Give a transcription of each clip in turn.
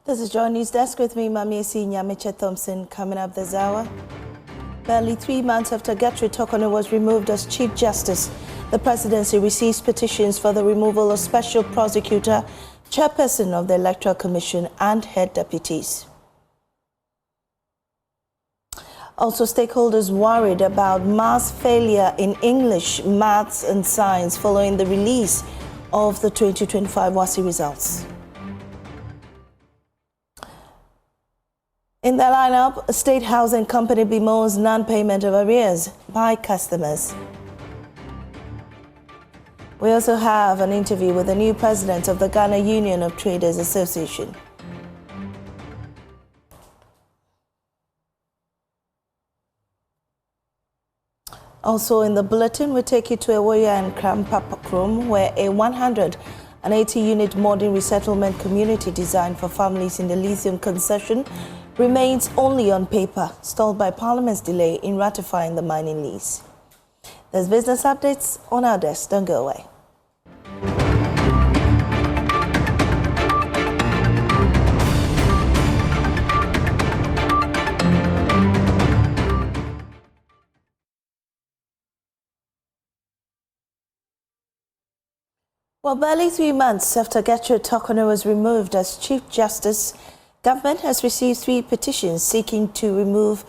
This is Joy News Desk with me, Mamiesi Nyamiche Thompson. Coming up this hour, barely 3 months after Gertrude Torkornoo was removed as Chief Justice, the presidency receives petitions for the removal of Special Prosecutor, Chairperson of the Electoral Commission and head deputies. Also, stakeholders worried about mass failure in English, maths and science following the release of the 2025 WASSCE results. In the lineup, a state housing company bemoans non-payment of arrears by customers. We also have an interview with the new president of the Ghana Union of Traders Association. Also in the bulletin, we take you to Ewoya and Krampapakrum, where a 180-unit modern resettlement community designed for families in the lithium concession remains only on paper, stalled by Parliament's delay in ratifying the mining lease. There's business updates on our desk. Don't go away. Well, barely 3 months after Gertrude Torkornoo was removed as Chief Justice, government has received 3 petitions seeking to remove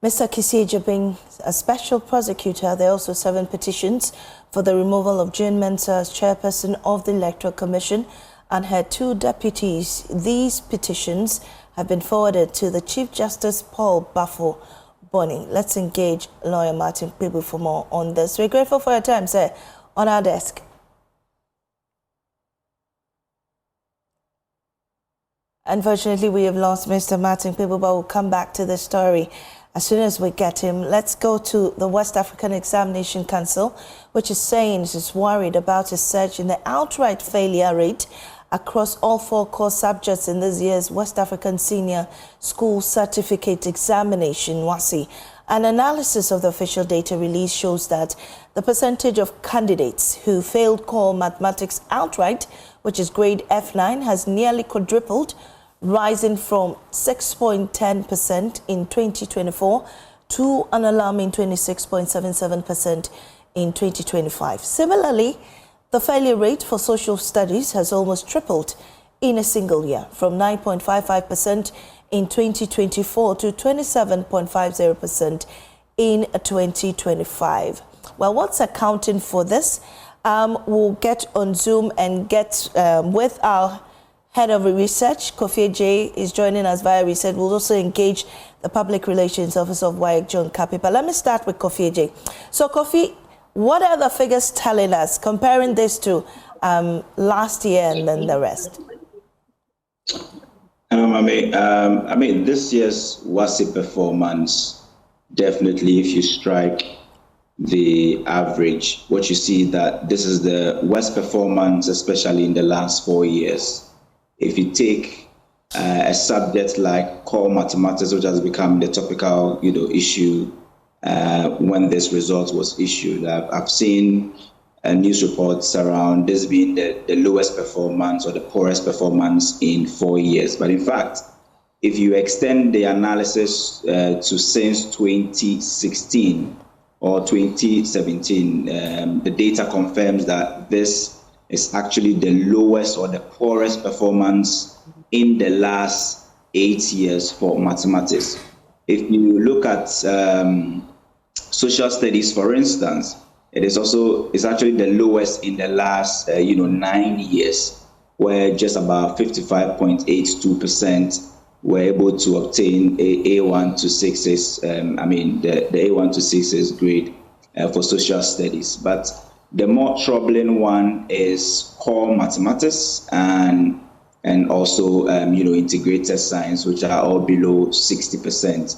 Mr. Kisieja being a special prosecutor. There are also 7 petitions for the removal of June Mensah as chairperson of the Electoral Commission and her 2 deputies. These petitions have been forwarded to the Chief Justice Paul Bafo Bonny. Let's engage lawyer Martin Pibu for more on this. We're grateful for your time, sir, on our desk. Unfortunately, we have lost Mr. Martin Pibu, but we'll come back to the story as soon as we get him. Let's go to the West African Examination Council, which is saying it is worried about a surge in the outright failure rate across all 4 core subjects in this year's West African Senior School Certificate Examination, WASSCE. An analysis of the official data release shows that the percentage of candidates who failed core mathematics outright, which is grade F9, has nearly quadrupled, rising from 6.10% in 2024 to an alarming 26.77% in 2025. Similarly, the failure rate for social studies has almost tripled in a single year, from 9.55% in 2024 to 27.50% in 2025. Well, what's accounting for this? We'll get on Zoom and get with our Head of Research. Kofi J is joining us via research. We'll also engage the Public Relations Officer of WAEC, John Kapi. But let me start with Kofi J. So, Kofi, what are the figures telling us, comparing this to last year and then the rest? I mean, this year's WASSCE performance, definitely, if you strike the average, what you see that this is the worst performance, especially in the last 4 years. If you take a subject like core mathematics, which has become the topical, issue when this result was issued, I've seen news reports around this being the lowest performance or the poorest performance in 4 years. But in fact, if you extend the analysis to since 2016 or 2017, the data confirms that this is actually the lowest or the poorest performance in the last 8 years for mathematics. If you look at social studies, for instance, it's actually the lowest in the last 9 years, where just about 55.82% were able to obtain A1 to 6s. The A1 to 6s grade for social studies. But the more troubling one is core mathematics and also integrated science, which are all below 60%.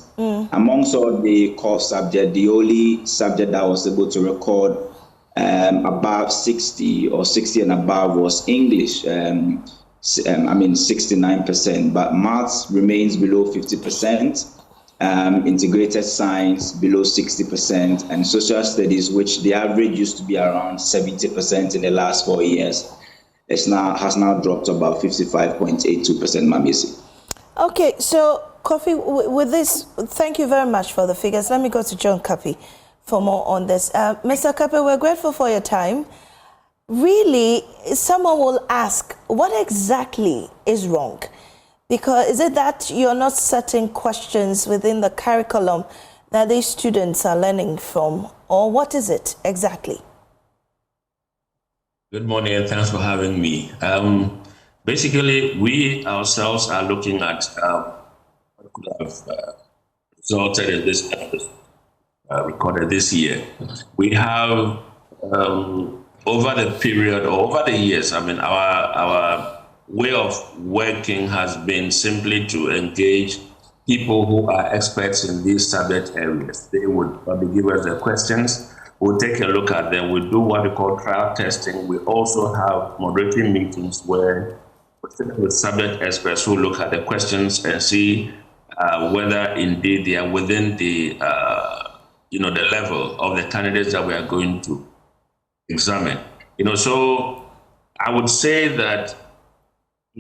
Amongst all the core subjects, the only subject that was able to record above 60 or 60 and above was English. 69%, but maths remains below 50%. Integrated science below 60%, and social studies, which the average used to be around 70% in the last 4 years, has now dropped to about 55.82%, Mamisi. Okay, so Kofi, with this, thank you very much for the figures. Let me go to John Kapi for more on this. Mr. Kapi, we're grateful for your time. Really, someone will ask, what exactly is wrong? Because is it that you're not setting questions within the curriculum that these students are learning from, or what is it exactly? Good morning and thanks for having me. Basically, we ourselves are looking at what could have resulted in this recorded this year. We have over the period or over the years, I mean, our way of working has been simply to engage people who are experts in these subject areas. They would probably give us the questions. We'll take a look at them. We do what we call trial testing. We also have moderatory meetings where we sit with subject experts who look at the questions and see whether indeed they are within the the level of the candidates that we are going to examine. So I would say that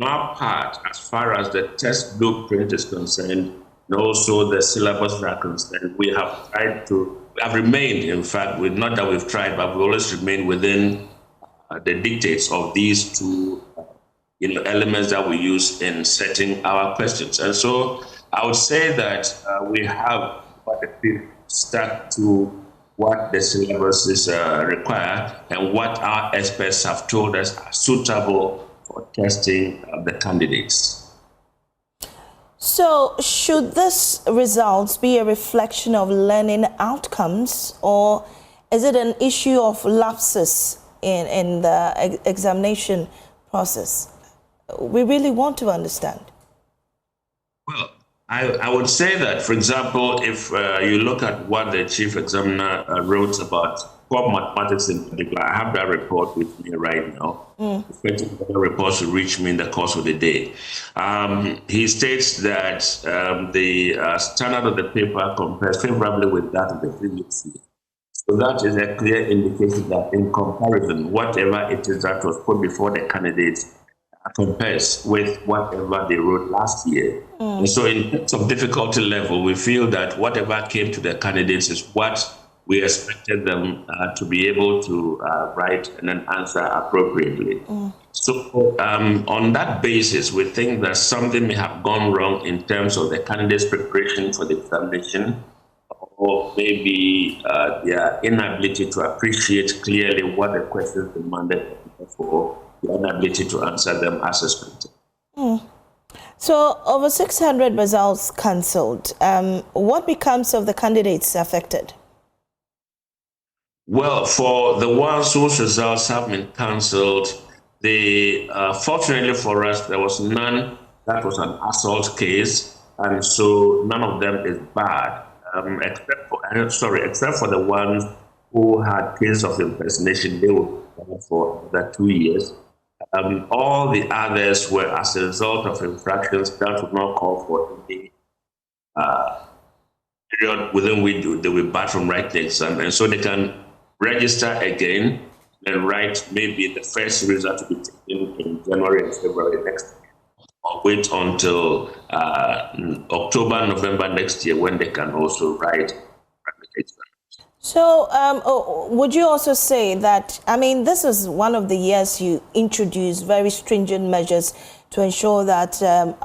on our part, as far as the test blueprint is concerned, and also the syllabus are concerned, we have tried to. We have remained, in fact, not that we've tried, but we always remain within the dictates of these two elements that we use in setting our questions. And so I would say that we have quite a bit stuck to what the syllabuses require and what our experts have told us are suitable for testing the candidates. So should this results be a reflection of learning outcomes, or is it an issue of lapses in the examination process? We really want to understand. Well, I would say that, for example, if you look at what the chief examiner wrote about core mathematics in particular, I have that report with me right now. The report should reach me in the course of the day. He states that the standard of the paper compares favorably with that of the previous year. So that is a clear indication that in comparison, whatever it is that was put before the candidates compares with whatever they wrote last year. And so in terms of difficulty level, we feel that whatever came to the candidates is what we expected them to be able to write and then answer appropriately. So on that basis, we think that something may have gone wrong in terms of the candidates' preparation for the examination, or maybe their inability to appreciate clearly what the questions demanded for, the inability to answer them as expected. So over 600 results cancelled. What becomes of the candidates affected? Well, for the ones whose results have been cancelled, fortunately for us, there was none that was an assault case, and so none of them is bad, except for the ones who had cases of impersonation. They were for that 2 years. All the others were as a result of infractions that would not call for any period within which they will barred from writing the exam, and so they can register again and write maybe the first series that will be taken in January and February next year, or wait until October, November next year when they can also write private exams. So would you also say that, I mean, this is one of the years you introduced very stringent measures to ensure that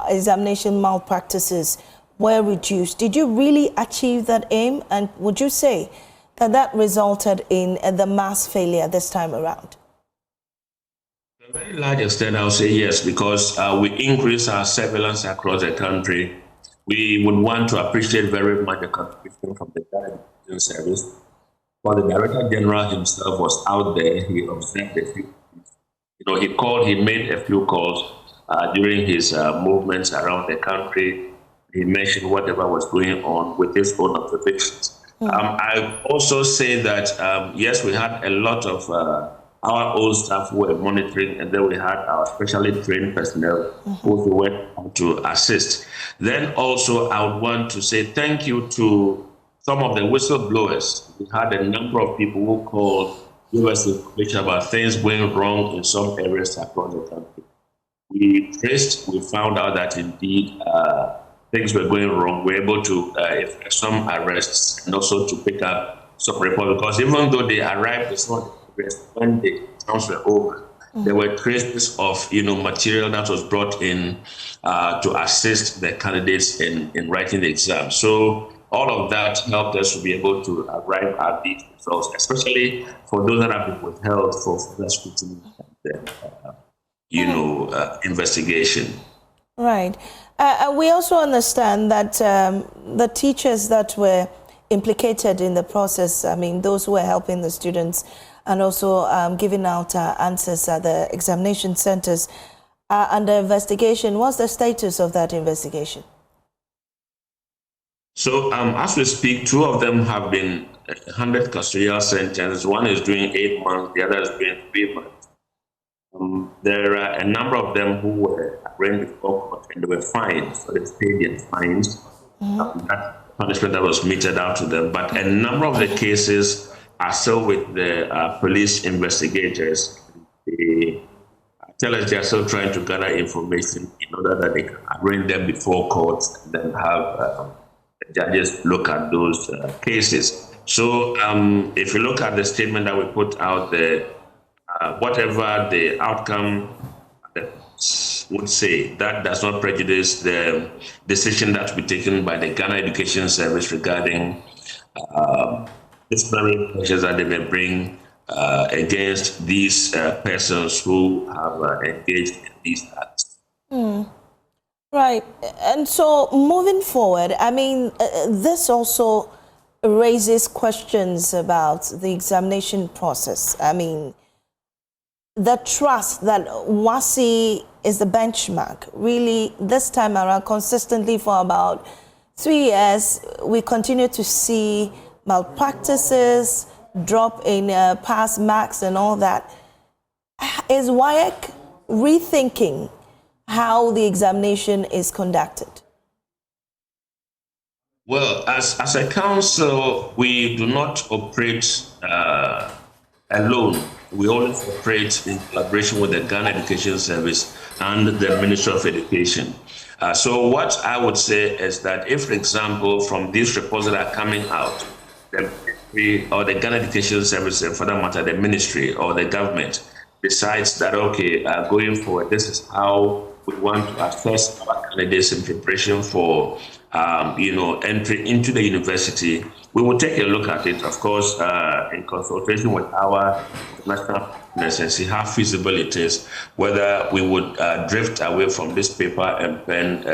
examination malpractices were reduced. Did you really achieve that aim? And would you say that resulted in the mass failure this time around? To a very large extent, I would say yes, because we increased our surveillance across the country. We would want to appreciate very much the contribution from the Ghanaian service. While the Director General himself was out there, he observed a few things. He made a few calls during his movements around the country. He mentioned whatever was going on with his own observations. I also say that, yes, we had a lot of our own staff who were monitoring, and then we had our specially trained personnel who went to assist. Then also, I would want to say thank you to some of the whistleblowers. We had a number of people who called, give us information about things going wrong in some areas across the country. we found out that indeed things were going wrong. We were able to effect some arrests and also to pick up some reports, because even though they arrived when the exams were over, there were traces of material that was brought in to assist the candidates in writing the exam. So all of that helped us to be able to arrive at these results, especially for those that have been withheld for further scrutiny and investigation. Right. We also understand that the teachers that were implicated in the process, I mean, those who were helping the students and also giving out answers at the examination centers are under investigation. What's the status of that investigation? So as we speak, 2 of them have been handed custodial sentences. One is doing 8 months, the other is doing 3 months. There are a number of them who were arraigned before court and they were fined, so they paid their fines. That punishment that was meted out to them. But a number of the cases are still with the police investigators. They tell us they are still trying to gather information in order that they can arraign them before court and then have judges look at those cases. So if you look at the statement that we put out there, whatever the outcome would say, that does not prejudice the decision that will be taken by the Ghana Education Service regarding disciplinary measures that they may bring against these persons who have engaged in these acts. Right. And so moving forward, I mean, this also raises questions about the examination process. I mean, the trust that WASSCE is the benchmark. Really, this time around, consistently for about 3 years, we continue to see malpractices, drop in pass marks and all that. Is WAEC rethinking how the examination is conducted? Well, as a council, we do not operate alone. We always operate in collaboration with the Ghana Education Service and the Ministry of Education. So what I would say is that if, for example, from these reports that are coming out, the ministry or the Ghana Education Service, and for that matter, the ministry or the government decides that, okay, going forward, this is how we want to assess our candidates in preparation for, entry into the university, we will take a look at it, of course, in consultation with our national partners and see how feasible it is, whether we would drift away from this paper and pen,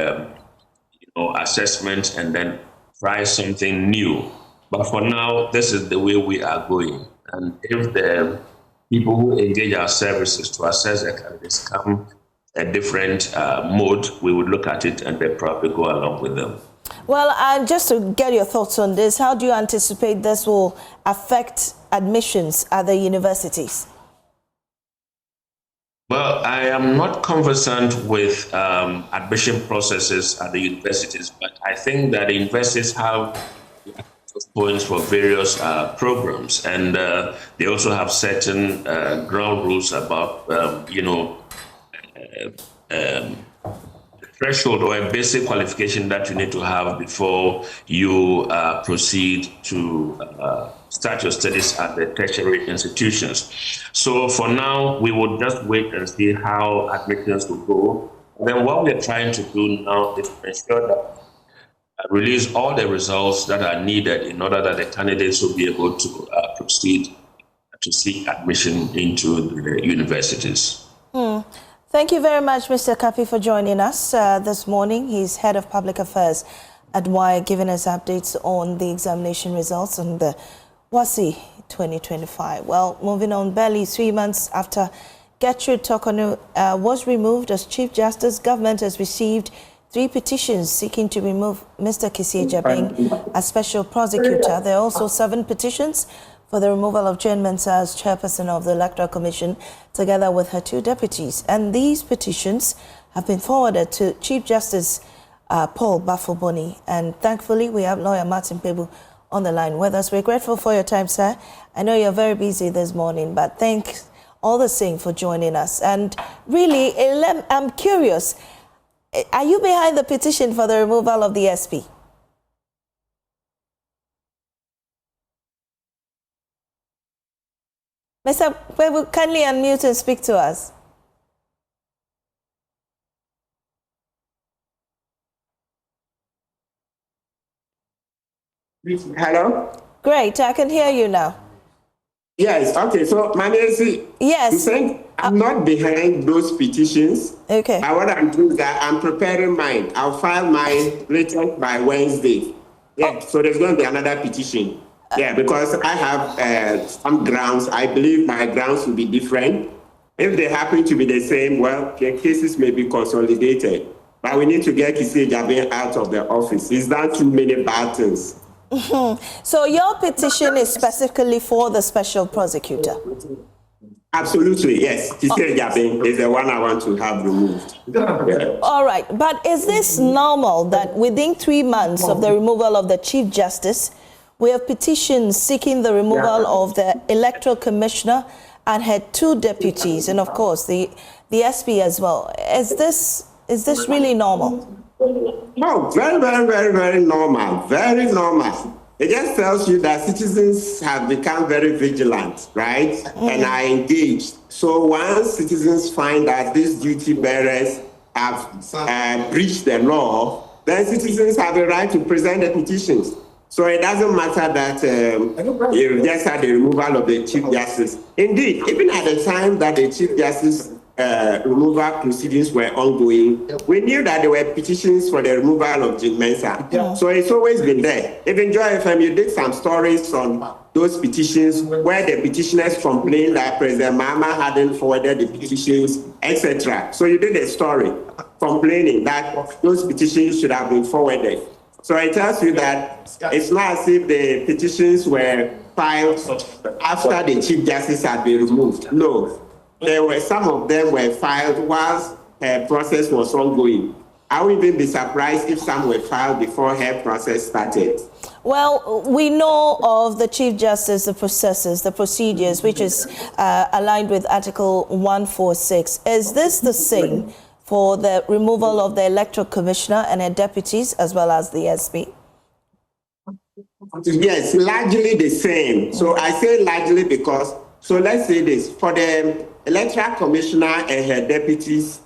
assessment and then try something new. But for now, this is the way we are going. And if the people who engage our services to assess the candidates come a different mode, we would look at it and then probably go along with them. Well, just to get your thoughts on this, how do you anticipate this will affect admissions at the universities? Well, I am not conversant with admission processes at the universities, but I think that the universities have points for various programs, and they also have certain ground rules about, threshold or a basic qualification that you need to have before you proceed to start your studies at the tertiary institutions. So for now, we will just wait and see how admissions will go. And then what we're trying to do now is to ensure that release all the results that are needed in order that the candidates will be able to proceed to seek admission into the universities. Thank you very much, Mr. Kapi, for joining us this morning. He's Head of Public Affairs at WAEC, giving us updates on the examination results on the WASSCE 2025. Well, moving on, barely 3 months after Gertrude Tokonu was removed as Chief Justice, government has received 3 petitions seeking to remove Mr. Kisié Jabing as Special Prosecutor. There are also 7 petitions for the removal of Jane Mensah as Chairperson of the Electoral Commission, together with her 2 deputies. And these petitions have been forwarded to Chief Justice Paul Bafoboni. And thankfully, we have lawyer Martin Pebu on the line with us. We're grateful for your time, sir. I know you're very busy this morning, but thanks all the same for joining us. And really, I'm curious, are you behind the petition for the removal of the SP? Mr. Kwebu, kindly unmute and speak to us. Hello? Great, I can hear you now. Yes, okay. So, Manesi, Yes. I'm saying I'm not behind those petitions. Okay. But what I'm doing is that I'm preparing mine. I'll file mine later by Wednesday. Yeah, so there's going to be another petition. Yeah, because I have some grounds. I believe my grounds will be different. If they happen to be the same, well, the cases may be consolidated. But we need to get Kissi Jabin out of the office. He's done too many bad things. So your petition is specifically for the special prosecutor? Absolutely, yes. Kissi Jabin is the one I want to have removed. Yeah. All right, but is this normal that within 3 months of the removal of the Chief Justice, we have petitions seeking the removal of the Electoral Commissioner and her 2 deputies, and of course the SP as well? Is this really normal? No, very, very, very, very normal. Very normal. It just tells you that citizens have become very vigilant, right? And are engaged. So once citizens find that these duty bearers have breached the law, then citizens have a right to present the petitions. So it doesn't matter that you just had the removal of the Chief Justice. Indeed, even at the time that the Chief Justice removal proceedings were ongoing, we knew that there were petitions for the removal of Jim Mensah. Yeah. So it's always been there. Even Joy FM, you did some stories on those petitions where the petitioners complained that President Mahama hadn't forwarded the petitions, etc. So you did a story complaining that those petitions should have been forwarded. So it tells you that it's not as if the petitions were filed after the Chief Justice had been removed. No. Some of them were filed whilst her process was ongoing. I would even be surprised if some were filed before her process started. Well, we know of the Chief Justice, the processes, the procedures, which is aligned with Article 146. Is this the same for the removal of the Electoral Commissioner and her deputies as well as the SP? Yes, largely the same. So I say largely because, so let's say this, for the Electoral Commissioner and her deputies,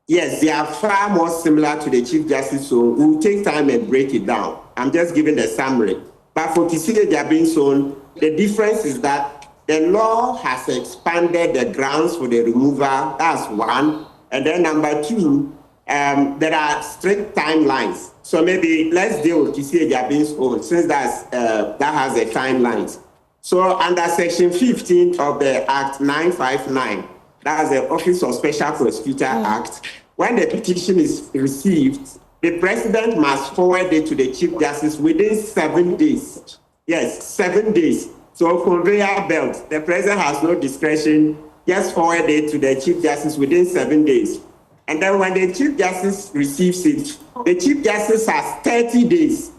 yes, they are far more similar to the Chief Justice, so we'll take time and break it down. I'm just giving the summary. But for Kissi Jabin's own, the difference is that the law has expanded the grounds for the removal. That's one. And then number 2, there are strict timelines. So maybe let's deal with Kissi Jabin's own, since that has a timeline. So under Section 15 of the Act 959, that's the Office of Special Prosecutor Act, when the petition is received, the President must forward it to the Chief Justice within 7 days. Yes, 7 days. So conveyor belt, the President has no discretion, just forward it to the Chief Justice within 7 days. And then when the Chief Justice receives it, the Chief Justice has 30 days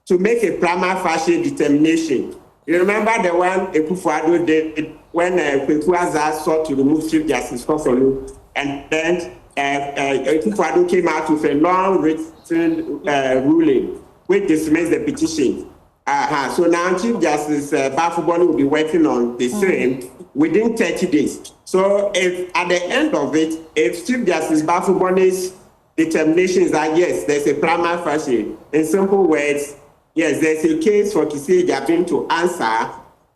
to make a prima facie determination. You remember the one Ekufuado did when Kwekuaza sought to remove Chief Justice Kofolu, and then Ekufuado came out with a long written ruling which dismissed the petition. So now Chief Justice Bafuboni will be working on the same within 30 days. So if at the end of it, if Chief Justice Bafuboni's determination is that yes, there's a prima facie, in simple words, yes, there's a case for Kissi Jabin to answer,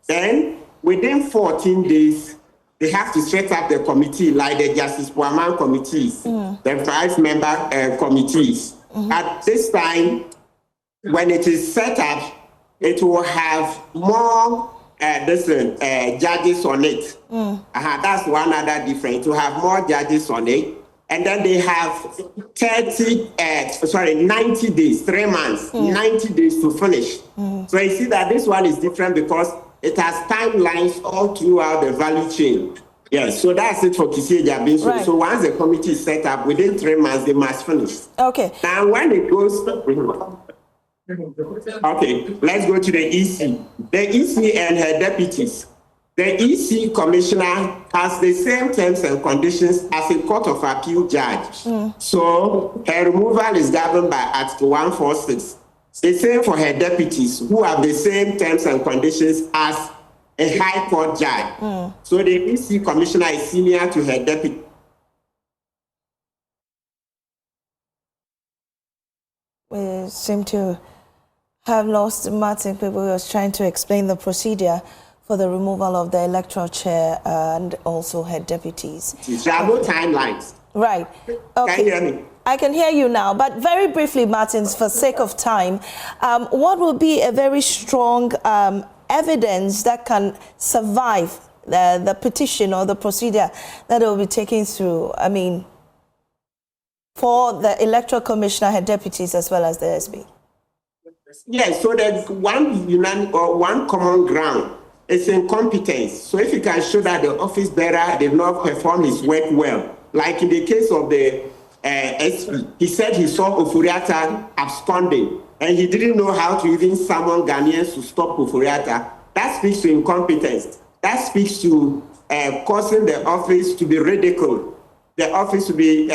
then within 14 days, they have to set up the committee like the Justice Puaman committees, the 5-member committees. At this time, when it is set up, it will have more judges on it. That's one other difference, to have more judges on it. And then they have 90 days, 3 months, 90 days to finish. So you see that this one is different because it has timelines all throughout the value chain. Yes, so that's it for Kissi Jabin. Right. So once the committee is set up, within 3 months, they must finish. Okay. Now when it goes... Okay, let's go to the EC. The EC and her deputies, the EC commissioner has the same terms and conditions as a court of appeal judge. So her removal is governed by Article 146. The same for her deputies, who have the same terms and conditions as a high court judge. So the EC commissioner is senior to her deputy. We seem to have lost Martin People, who was trying to explain the procedure for the removal of the electoral chair and also her deputies. There are no timelines. Right. Okay. Can you hear me? I can hear you now, but very briefly, Martins, for sake of time, what will be a very strong evidence that can survive the petition or the procedure that will be taken through? I mean, for the electoral commissioner, her deputies, as well as the SB. Yes, so there's one common ground. It's incompetence. So if you can show that the office bearer did not perform his work well, like in the case of the SP, he said he saw Oforiatta absconding, and he didn't know how to even summon Ghanaians to stop Oforiatta. That speaks to incompetence. That speaks to causing the office to be ridiculed, the office to be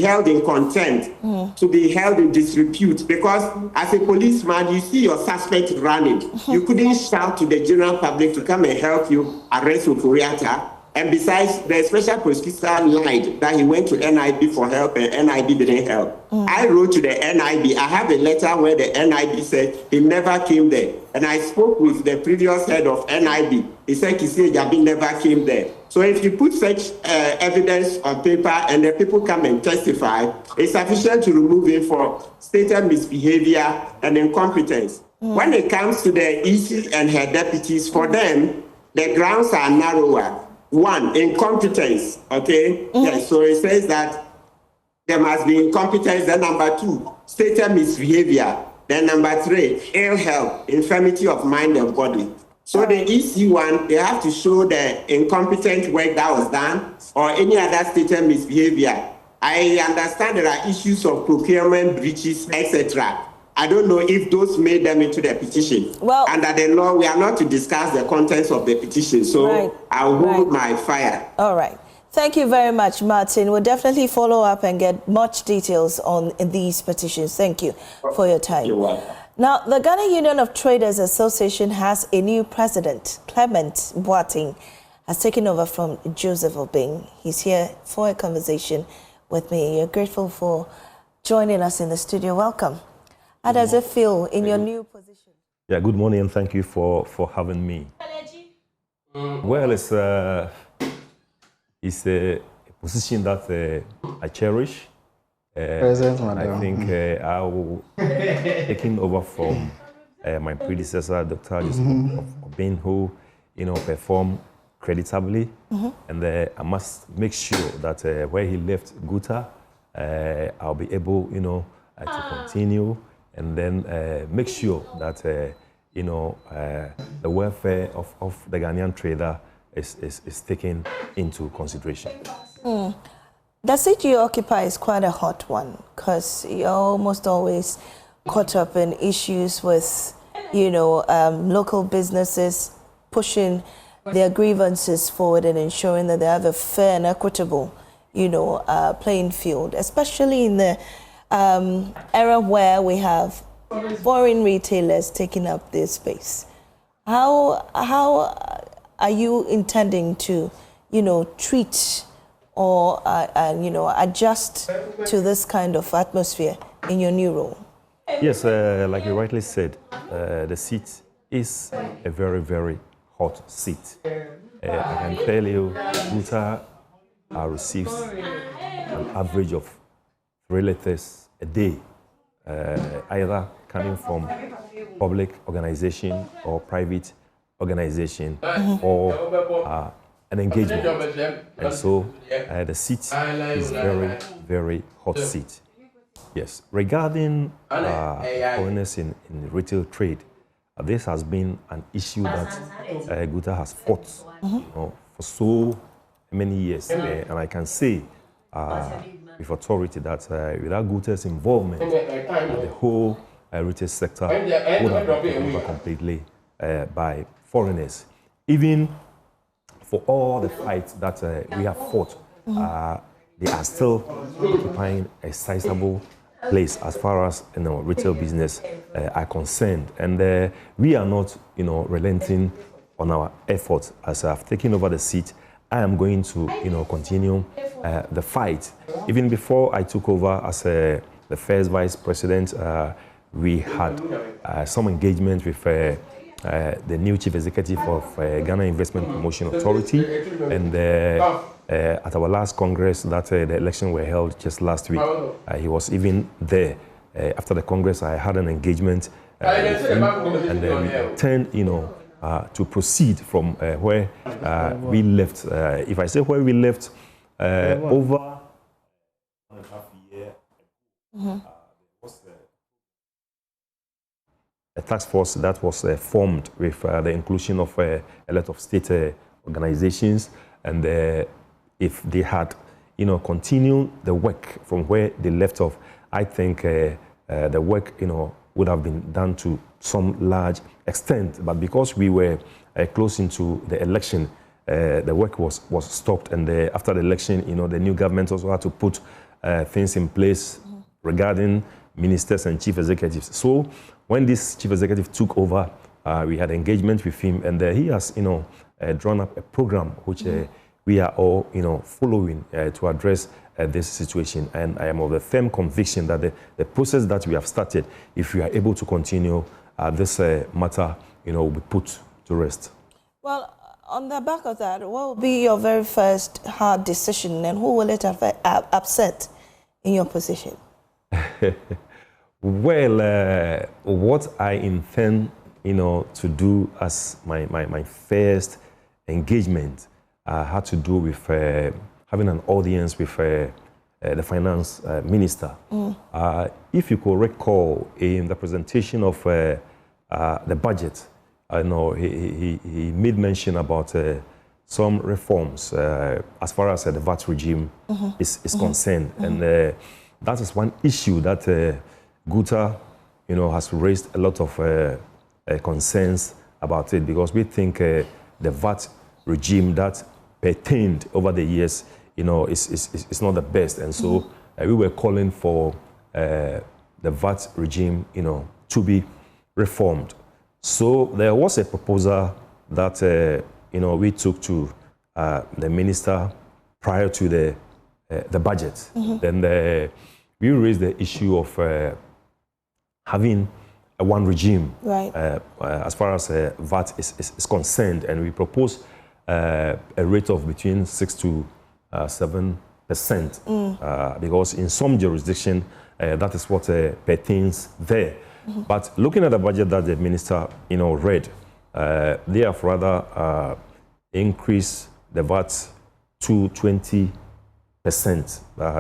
held in contempt, to be held in disrepute. Because as a policeman, you see your suspect running. You couldn't shout to the general public to come and help you arrest Oforiatta. And besides, the special prosecutor lied that he went to NIB for help and NIB didn't help. I wrote to the NIB. I have a letter where the NIB said he never came there. And I spoke with the previous head of NIB. He said Kisi Jabi never came there. So if you put such evidence on paper and the people come and testify, it's sufficient to remove him for stated misbehavior and incompetence. When it comes to the EC and her deputies, for them, the grounds are narrower. One, incompetence, okay? Yes, so it says that there must be incompetence. Then number two, stated misbehavior. Then number three, ill health, infirmity of mind and body. So the EC one, they have to show the incompetent work that was done or any other stated misbehavior. I understand there are issues of procurement breaches, etc. I don't know if those made them into the petition. Well, under the law, we are not to discuss the contents of the petition. So I'll hold my fire. All right. Thank you very much, Martin. We'll definitely follow up and get much details on these petitions. Thank you for your time. You're welcome. Now, the Ghana Union of Traders Association has a new president. Clement Boateng has taken over from Joseph Obeng. He's here for a conversation with me. You're grateful for joining us in the studio. Welcome. How does it feel in your new position? Yeah, good morning and thank you for having me. Well, it's a position that I cherish. I think I will taking over from my predecessor, Dr. Joseph Obeng, who performed creditably, and I must make sure that where he left Guta, I'll be able, to continue. And then make sure that the welfare of the Ghanaian trader is taken into consideration. The seat you occupy is quite a hot one because you're almost always caught up in issues with, local businesses pushing their grievances forward and ensuring that they have a fair and equitable, playing field, especially in the era where we have foreign retailers taking up this space. How are you intending to, treat or adjust to this kind of atmosphere in your new role? Yes, like you rightly said, the seat is a very, very hot seat. I can tell you, Guta receives an average of 3 letters a day, either coming from public organization or private organization or an engagement. And so the seat is very, very hot seat. Yes, regarding foreigners in retail trade, this has been an issue that Guta has fought for so many years. And I can say with authority that without Guta's involvement, the whole retail sector would have been taken over completely by foreigners. Even for all the fights that we have fought, they are still occupying a sizable place as far as retail business are concerned, and we are not relenting on our efforts. As I've taken over the seat, I am going to continue the fight. Even before I took over as the first vice president, we had some engagement with the new chief executive of Ghana Investment Promotion Authority, and at our last Congress that the election were held just last week, he was even there. After the Congress, I had an engagement with him, and then we intend, to proceed from where we left. If I say where we left, over 1.5 years, was a task force that was formed with the inclusion of a lot of state organizations, and if they had, continued the work from where they left off, I think the work, would have been done to some large extent. But because we were close into the election, the work was stopped, and after the election, the new government also had to put things in place regarding ministers and chief executives. So when this chief executive took over, we had engagement with him, and he has, drawn up a program which we are all, following to address this situation. And I am of the firm conviction that the process that we have started, if we are able to continue, this matter, will be put to rest. Well, on the back of that, what will be your very first hard decision, and who will it upset in your position? Well, what I intend, to do as my first engagement had to do with having an audience with the finance minister. If you could recall, in the presentation of the budget, I know he made mention about some reforms as far as the VAT regime is concerned, and that is one issue that Guta, has raised a lot of concerns about it, because we think the VAT regime that pertained over the years, is not the best, and so we were calling for the VAT regime, to be reformed. So there was a proposal that we took to the minister prior to the budget. Then we raised the issue of having a one regime, right, as far as VAT is concerned, and we proposed a rate of between 6 to 7%, because in some jurisdiction that is what pertains there. But looking at the budget that the minister read, they have rather increased the VAT to 20%,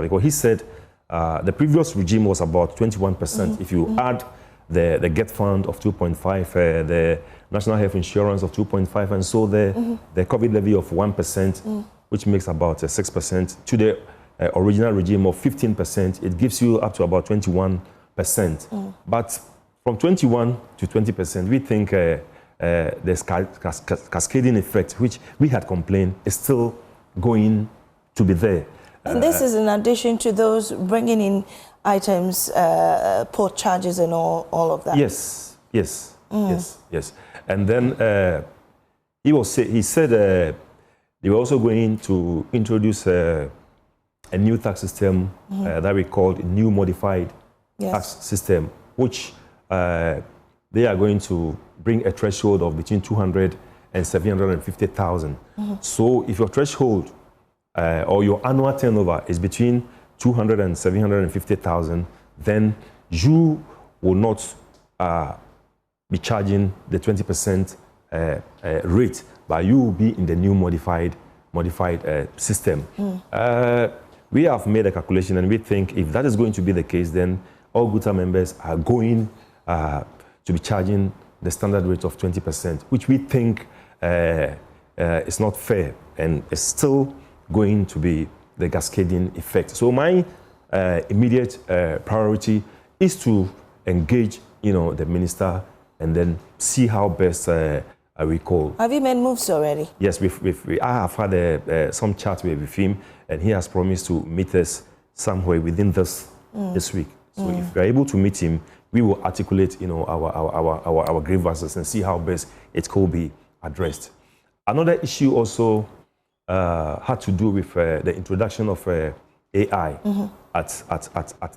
because he said the previous regime was about 21%. If you add the GET fund of 2.5, the national health insurance of 2.5, and so the COVID levy of 1%, which makes about 6%, to the original regime of 15%, it gives you up to about 21%. But from 21 to 20%, we think there's cascading effect, which we had complained is still going to be there. And this is in addition to those bringing in items, port charges and all of that. Yes. And then he said they were also going to introduce a new tax system that we called new modified tax system, which they are going to bring a threshold of between 200 and 750,000. So if your threshold or your annual turnover is between 200 and 750,000, then you will not be charging the 20% rate, but you will be in the new modified system. We have made a calculation, and we think if that is going to be the case, then all Guta members are going to be charging the standard rate of 20%, which we think is not fair, and is still going to be the cascading effect. So my immediate priority is to engage, the minister, and then see how best recall. Have you made moves already? Yes, I have had some chat with him, and he has promised to meet us somewhere within this week. So if we are able to meet him, we will articulate, our grievances and see how best it could be addressed. Another issue also had to do with the introduction of AI at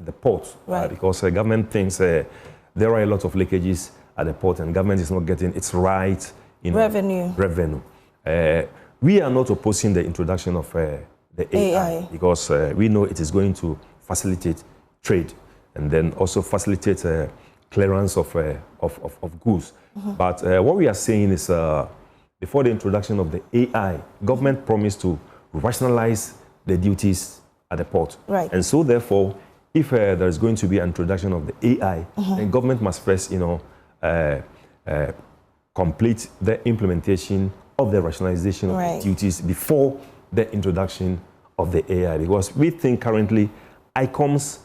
the port, right. Because government thinks there are a lot of leakages at the port, and government is not getting its right revenue. We are not opposing the introduction of the AI because we know it is going to facilitate trade and then also facilitate clearance of goods. But what we are saying is before the introduction of the AI, government promised to rationalize the duties at the port. Right. And so therefore, if there is going to be an introduction of the AI, then government must first, complete the implementation of the rationalization of the duties before the introduction of the AI. Because we think currently ICOMS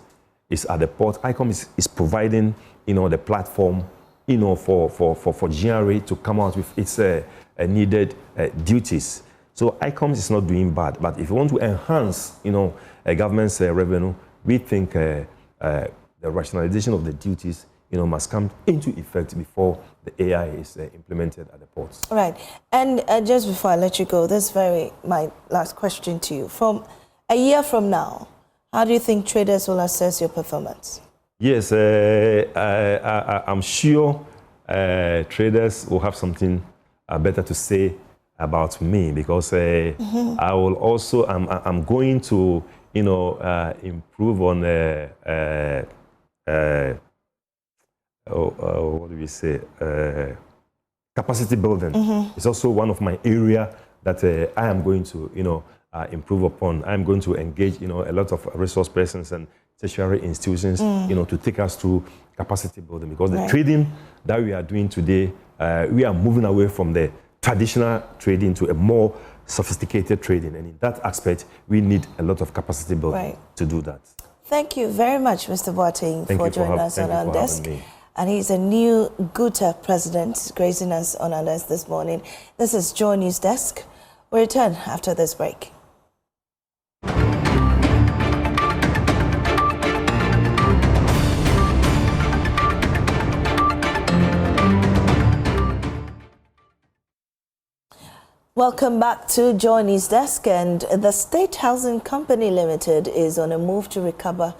is at the port. ICOMS is providing, the platform, for GRA to come out with its needed duties. So ICOMS is not doing bad, but if you want to enhance, a government's revenue, we think the rationalization of the duties, must come into effect before the AI is implemented at the ports. Right. And just before I let you go, my last question to you. From a year from now, how do you think traders will assess your performance? Yes, I'm sure traders will have something better to say about me because I will also, I'm going to, improve on what do we say? Capacity building. It's also one of my area that I am going to, improve upon. I'm going to engage, a lot of resource persons and tertiary institutions, to take us through capacity building because the trading that we are doing today, we are moving away from the traditional trading to a more sophisticated trading. And in that aspect, we need a lot of capacity building to do that. Thank you very much, Mr. Boateng, for joining us on our desk. And he's a new GUTA president, gracing us on our desk this morning. This is Joy News Desk. We'll return after this break. Welcome back to Joy News Desk. And the State Housing Company Limited is on a move to recover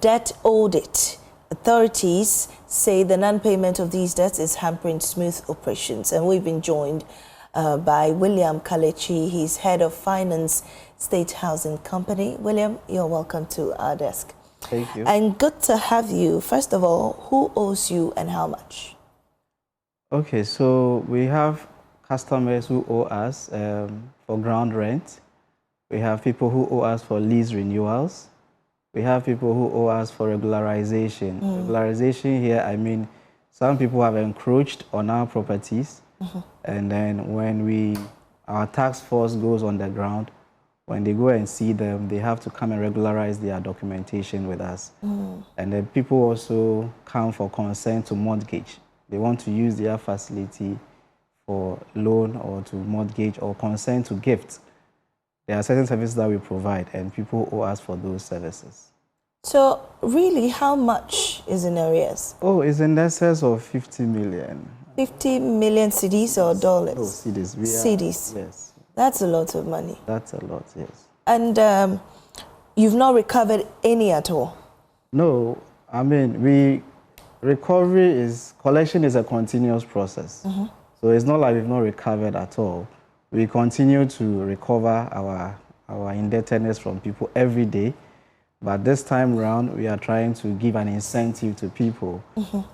debt owed it. Authorities say the non-payment of these debts is hampering smooth operations. And we've been joined by William Kalechi. He's head of finance, State Housing Company. William, you're welcome to our desk. Thank you. And good to have you. First of all, who owes you and how much? Okay, so we have customers who owe us for ground rent. We have people who owe us for lease renewals. We have people who owe us for regularization. Regularization here, I mean, some people have encroached on our properties. And then when our task force goes on the ground, when they go and see them, they have to come and regularize their documentation with us. And then people also come for consent to mortgage. They want to use their facility for loan or to mortgage or consent to gift. There are certain services that we provide and people owe us for those services. So really, how much is in arrears? Oh, it's in excess of 50 million. 50 million cedis or dollars? No, cedis. Cedis? Yes. That's a lot of money. That's a lot, yes. And you've not recovered any at all? No, I mean, collection is a continuous process. So it's not like we've not recovered at all. We continue to recover our indebtedness from people every day. But this time around, we are trying to give an incentive to people,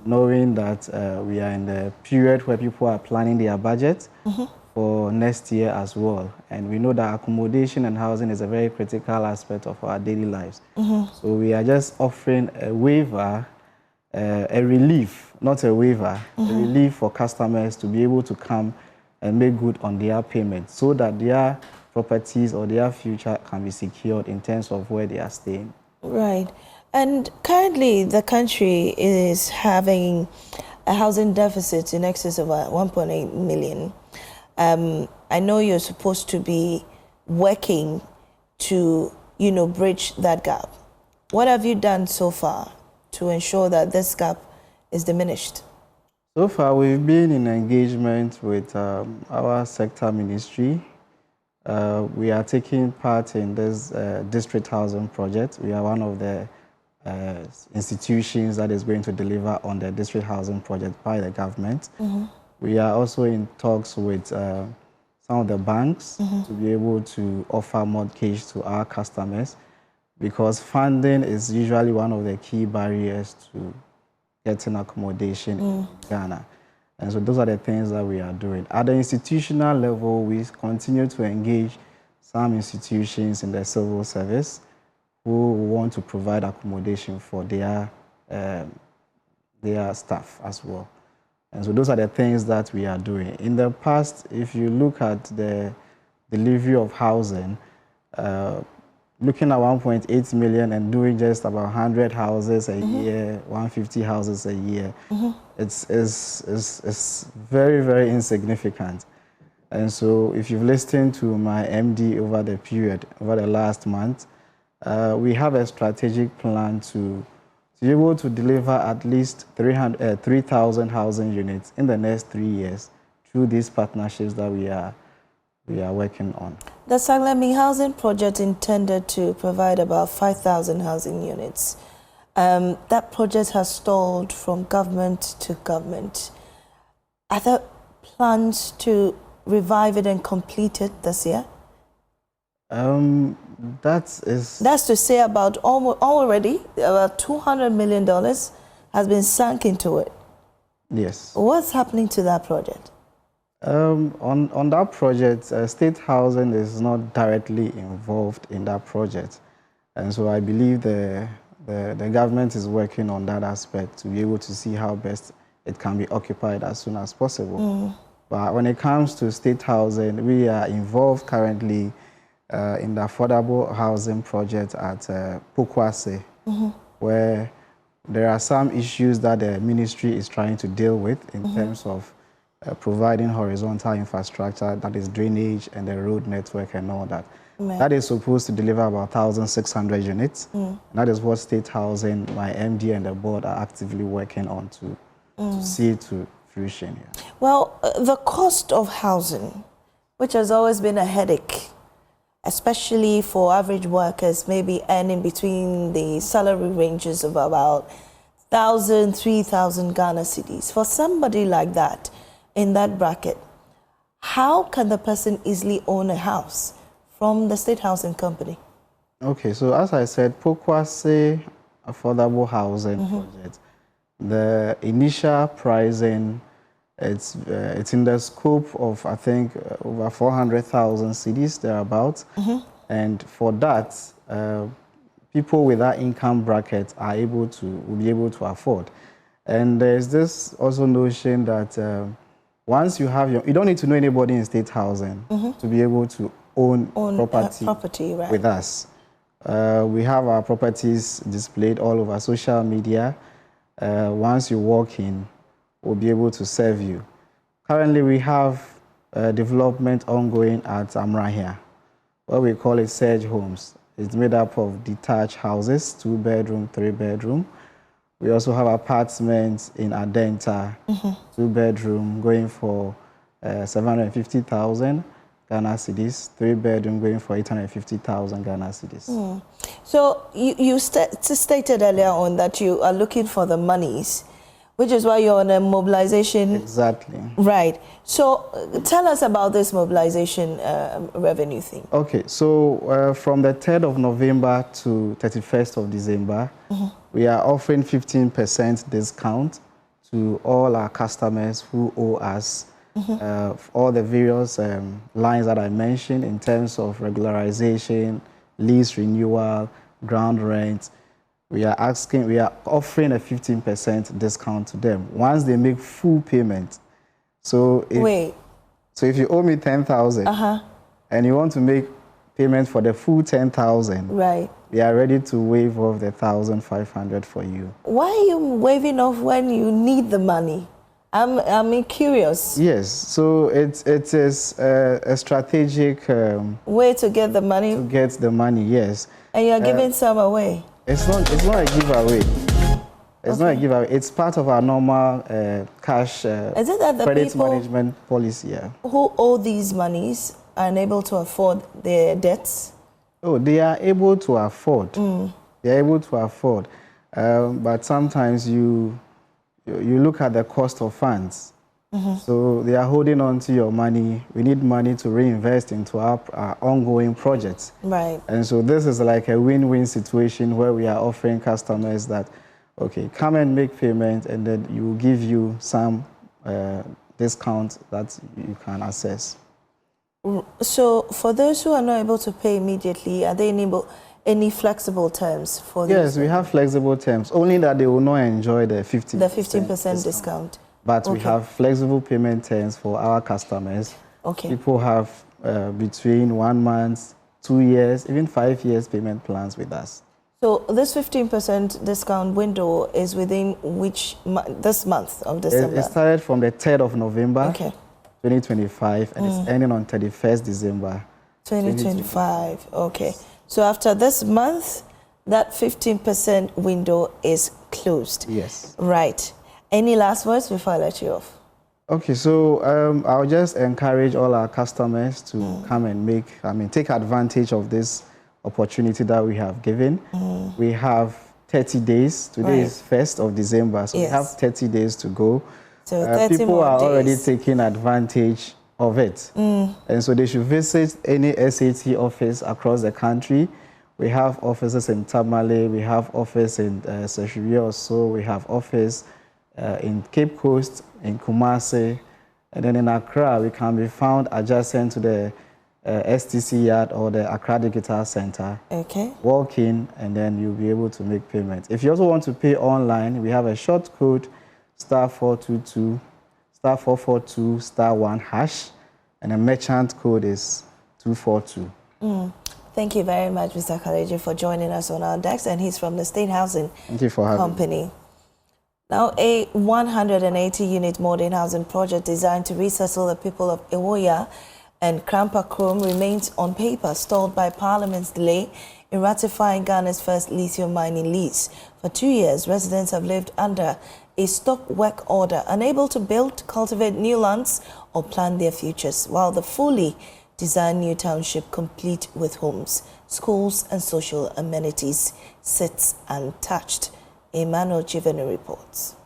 knowing that we are in the period where people are planning their budget for next year as well. And we know that accommodation and housing is a very critical aspect of our daily lives. So we are just offering a waiver, a relief, not a waiver, a relief for customers to be able to come and make good on their payment so that their properties or their future can be secured in terms of where they are staying. Right. And currently the country is having a housing deficit in excess of 1.8 million. I know you're supposed to be working to, bridge that gap. What have you done so far to ensure that this gap is diminished? So far, we've been in engagement with our sector ministry. We are taking part in this district housing project. We are one of the institutions that is going to deliver on the district housing project by the government. We are also in talks with some of the banks to be able to offer mortgage to our customers, because funding is usually one of the key barriers to getting accommodation in Ghana. And so those are the things that we are doing. At the institutional level, we continue to engage some institutions in the civil service who want to provide accommodation for their staff as well. And so those are the things that we are doing. In the past, if you look at the delivery of housing, looking at 1.8 million and doing just about 100 houses a year, 150 houses a year, it's very, very insignificant. And so if you've listened to my MD over the last month, we have a strategic plan to be able to deliver at least 3,000 housing units in the next 3 years through these partnerships that we are working on. The Saglemi housing project intended to provide about 5,000 housing units. That project has stalled from government to government. Are there plans to revive it and complete it this year? That's to say about already about $200 million has been sunk into it. Yes. What's happening to that project? On that project, state housing is not directly involved in that project, and so I believe the government is working on that aspect to be able to see how best it can be occupied as soon as possible. But when it comes to state housing, we are involved currently in the affordable housing project at WASSCE, where there are some issues that the ministry is trying to deal with in terms of providing horizontal infrastructure, that is drainage and the road network and all that. That is supposed to deliver about 1,600 units. That is what state housing, my MD and the board are actively working on to see to fruition. Yeah. Well, the cost of housing, which has always been a headache, especially for average workers, maybe earning between the salary ranges of about 1,000, 3,000 Ghana cedis. For somebody like that, in that bracket, how can the person easily own a house from the state housing company? Okay, so as I said, WASSCE affordable housing project, the initial pricing, it's in the scope of, I think, over 400,000 cedis thereabouts. And for that, people with that income bracket will be able to afford. And there's this also notion that once you have you don't need to know anybody in state housing to be able to own property right, with us. We have our properties displayed all over social media. Once you walk in, we'll be able to serve you. Currently, we have development ongoing at Amrahia, what we call it Surge Homes. It's made up of detached houses, 2-bedroom, 3-bedroom. We also have apartments in Adenta, 2-bedroom, going for 750,000 Ghana cedis, 3-bedroom, going for 850,000 Ghana cedis. So you stated earlier on that you are looking for the monies, which is why you're on a mobilization. Exactly. Right. So tell us about this mobilization revenue thing. Okay, so from the 3rd of November to 31st of December, we are offering 15% discount to all our customers who owe us all the various lines that I mentioned in terms of regularization, lease renewal, ground rent. We are offering a 15% discount to them once they make full payment. So if you owe me 10,000 and you want to make payment for the full 10,000, right, we are ready to waive off the 1,500 for you. Why are you waiving off when you need the money? I'm curious. Yes, so it is a strategic way to get the money. To get the money, yes. And you're giving some away. It's not a giveaway. It's not a giveaway. It's part of our normal cash Is it that the credit people management policy. Yeah. Who owe these monies are unable to afford their debts? Oh, they are able to afford. They are able to afford, but sometimes you look at the cost of funds. So they are holding on to your money. We need money to reinvest into our ongoing projects. Right. And so this is like a win-win situation where we are offering customers that, okay, come and make payment, and then we will give you some discount that you can access. So for those who are not able to pay immediately, are they able any flexible terms for this? Yes, we have flexible terms, only that they will not enjoy the 15% discount. But we have flexible payment terms for our customers. Okay. People have between 1 month, 2 years, even 5 years payment plans with us. So this 15% discount window is within which this month of December? It started from the 3rd of November, 2025, and it's ending on 31st December, 2025. Okay. So after this month, that 15% window is closed. Yes. Right. Any last words before I let you off? Okay, so I'll just encourage all our customers to come and take advantage of this opportunity that we have given. We have 30 days. Today is 1st of December, so we have 30 days to go. So 30 people more are days. already taking advantage of it. And so they should visit any SAT office across the country. We have offices in Tamale, we have office in Seshiri also, we have office in Cape Coast, in Kumasi, and then in Accra, we can be found adjacent to the STC yard or the Accra Digital Center. Okay. Walk in, and then you'll be able to make payments. If you also want to pay online, we have a short code, *422, *442, *1#, and the merchant code is 242. Thank you very much, Mr. Kaleji, for joining us on our decks, and he's from the State Housing Company. Now, a 180-unit modern housing project designed to resettle the people of Ewoya and Krampa Krom remains on paper, stalled by Parliament's delay in ratifying Ghana's first lithium mining lease. For 2 years, residents have lived under a stop work order, unable to build, cultivate new lands or plan their futures, while the fully designed new township, complete with homes, schools and social amenities, sits untouched. Emmanuel Chivenu reports.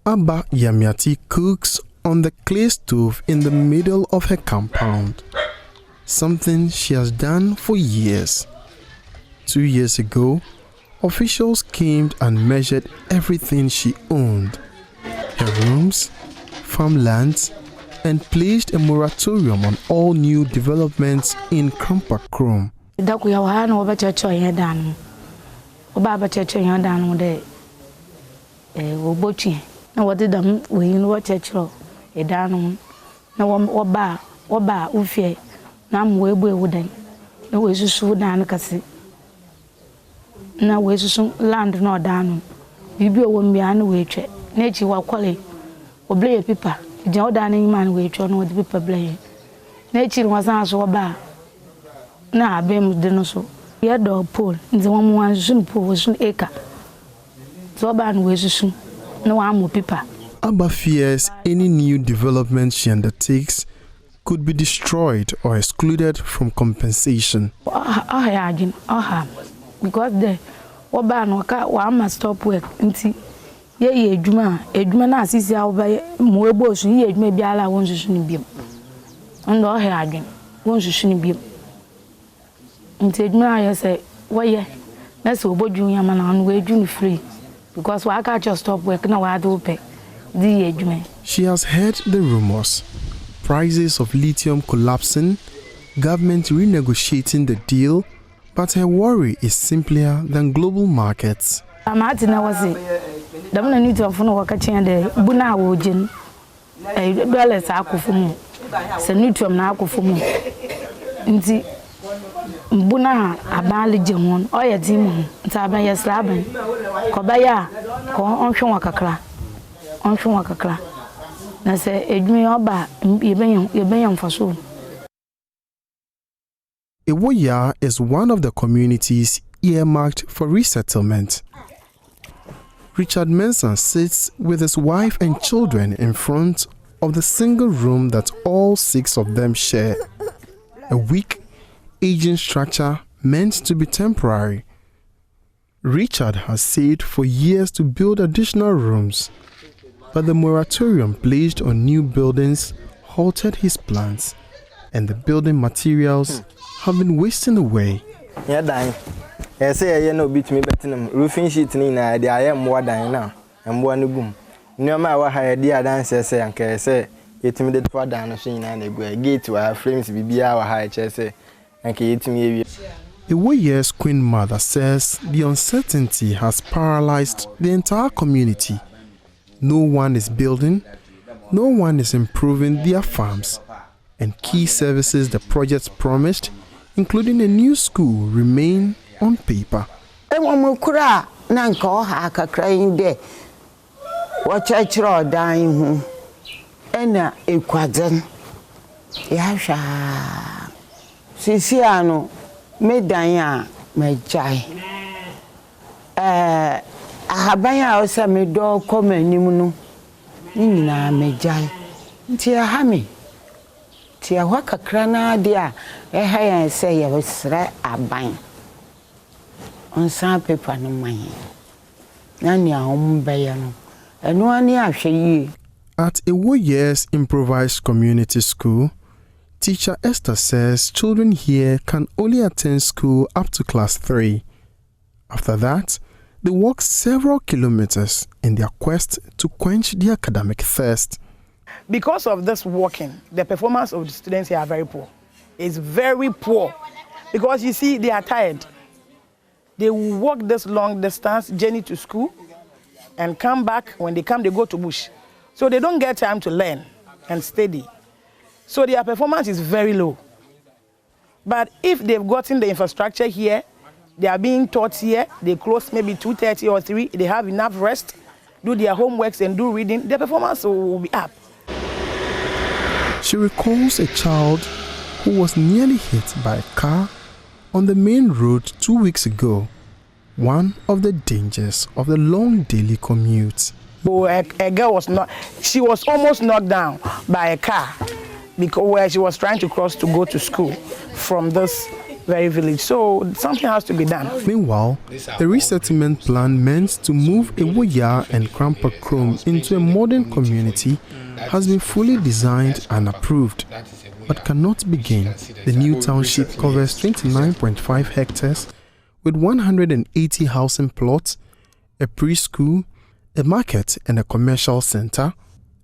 Abba Yamiati cooks on the clay stove in the middle of her compound, something she has done for years. 2 years ago, officials came and measured everything she owned, her rooms, farmlands, and placed a moratorium on all new developments in Krampa Krom. Dakuya wahana wabachacho yedanu. Wabachacho yedanu de wobochi. Na wadi dam weyin wachacho yedanu. Na waba ufie na mwebu ewudan. Na wesusu dan kasi. Na wesusu land no danu. Bibi owomia na wetwe. Na echi wakwale. Obleye pipa. Je odan ni man wetwe no wadi pipa bleye. Na echi wasan so waba na abem denoso ya do pole nze wa mu ansun pole sun eka so ba no wesusun na wa mo pipa. Abba fears any new development she undertakes could be destroyed or excluded from compensation. Because the oba no ka wa ma stop work nti ye edwuma na asisi a oba mo ebosun ye edwuma biala won susun biem ndo ha adwen won susun biem nti edwuma ya say woye na so obodun ya mana no we edwun free because wa ka just stop work na wa do pay di edwuma. She has heard the rumors, prices of lithium collapsing, government renegotiating the deal, but her worry is simpler than global markets. Amatina was it. The man need to phone work at the Buna Wojin. A dollars akufumu. Senutrum na akufumu. Nti mbuna abali jemon oye dimu ntaban yeslaban ko baya ko onhwe wakakra na se edwumi oba yebenya mfaso. Ewoya is one of the communities earmarked for resettlement. Richard Mensah sits with his wife and children in front of the single room that all 6 of them share. A weak, aging structure meant to be temporary. Richard has saved for years to build additional rooms, but the moratorium placed on new buildings halted his plans, and the building materials have been wasting away. I say, no beat me better. Roofing sheet in I am more than now, and one boom. No matter what I dear dancer say, and can say, it me the father and machine and a gate to our frames be our high chest, and can eat me. Ewoya's queen mother says the uncertainty has paralyzed the entire community. No one is building, no one is improving their farms, and key services the projects promised, including a new school, remain on paper. Medanya mejai ahabanya osa me do koma anim no nyina mejai nti ahame ti ahwa kakra na de a eha yan se ye besre aban onsan paper no man na ni ahom beye no eno ani ahwe yi. At Ewoya's improvised community school, Teacher Esther says children here can only attend school up to class 3. After that, they walk several kilometers in their quest to quench the academic thirst. Because of this walking, the performance of the students here are very poor. It's very poor because you see they are tired. They walk this long distance journey to school and come back. When they come, they go to bush. So they don't get time to learn and study. So their performance is very low. But if they've gotten the infrastructure here, they are being taught here, they close maybe 2:30 or 3, they have enough rest, do their homeworks and do reading, their performance will be up. She recalls a child who was nearly hit by a car on the main road 2 weeks ago, one of the dangers of the long daily commute. A girl she was almost knocked down by a car, because where she was trying to cross to go to school from this very village. So something has to be done. Meanwhile, the resettlement plan meant to move Ewoya and Krampakrom into a modern community has been fully designed and approved, but cannot begin. The new township covers 29.5 hectares with 180 housing plots, a preschool, a market and a commercial center,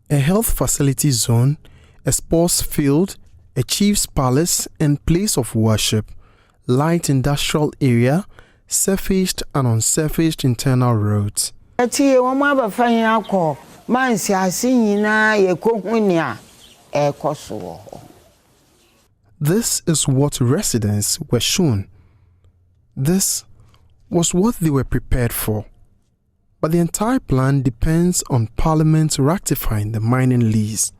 a health facility zone, a sports field, a chief's palace and place of worship, light industrial area, surfaced and unsurfaced internal roads. This is what residents were shown. This was what they were prepared for. But the entire plan depends on Parliament ratifying the mining lease.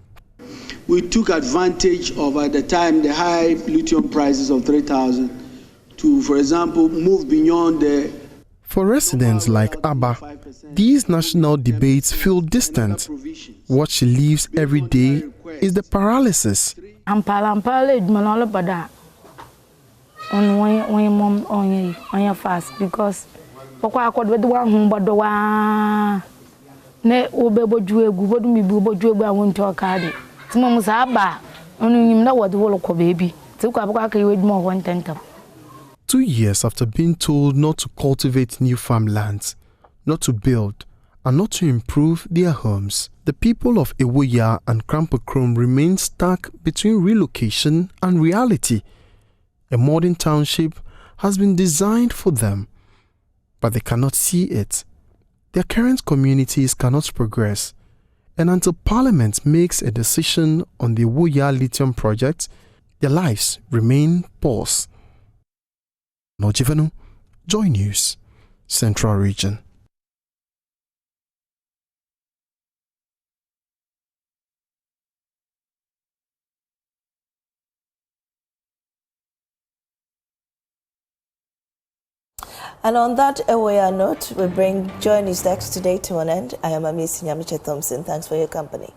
We took advantage of, at the time, the high lithium prices of 3,000 to, for example, move beyond the... For residents like Abba, these national debates feel distant. What she lives every day is the paralysis. Fast because ne obeboju egu bodum bi oboju egu awon to kaade timo musa aba onu nyim na wode wolo ko bebi tikwa abaka kai weduma ho ntentam. 2 years after being told not to cultivate new farmlands, not to build, and not to improve their homes, the people of Ewoya and Krampakrom remain stuck between relocation and reality. A modern township has been designed for them, but they cannot see it. Their current communities cannot progress, and until Parliament makes a decision on the Ewoya lithium project, their lives remain paused. Nojivanu, Joy News, Central Region. And on that aware note, we bring Joy News Next today to an end. I am Amici Nyamiche Thompson. Thanks for your company.